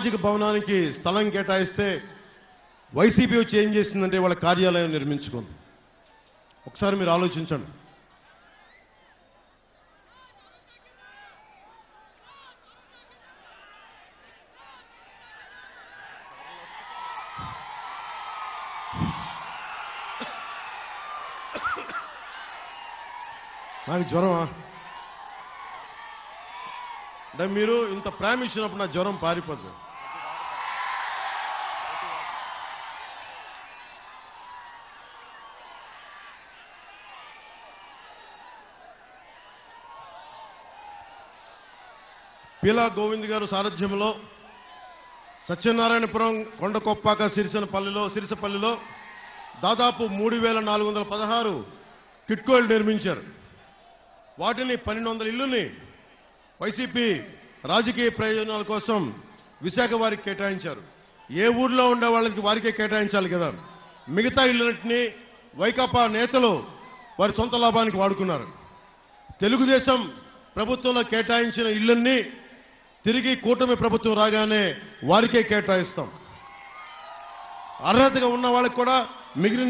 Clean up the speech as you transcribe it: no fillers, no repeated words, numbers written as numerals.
సామాజిక భవనానికి స్థలం కేటాయిస్తే వైసీపీ వచ్చి ఏం చేసిందంటే వాళ్ళ కార్యాలయం నిర్మించుకుంది. ఒకసారి మీరు ఆలోచించండి. నాకు జ్వరమా అంటే మీరు ఇంత ప్రేమ ఇచ్చినప్పుడు నా జ్వరం పారిపోతుంది. పీలా గోవింద్ గారు సారథ్యంలో సత్యనారాయణపురం, కొండకొప్పాక, సిరిసపల్లిలో దాదాపు 3416 కిట్కోలు నిర్మించారు. వాటిని 1200 ఇళ్లని వైసీపీ రాజకీయ ప్రయోజనాల కోసం విశాఖ వారికి కేటాయించారు. ఏ ఊర్లో ఉండే వాళ్ళకి వారికే కేటాయించాలి కదా. మిగతా ఇళ్లన్నింటినీ వైకాపా నేతలు వారి సొంత లాభానికి వాడుకున్నారు. తెలుగుదేశం ప్రభుత్వంలో కేటాయించిన ఇళ్లన్నీ తిరిగి కూటమి ప్రభుత్వం రాగానే వారికే కేటాయిస్తాం. అర్హతగా ఉన్న వాళ్ళకి కూడా మిగిలిన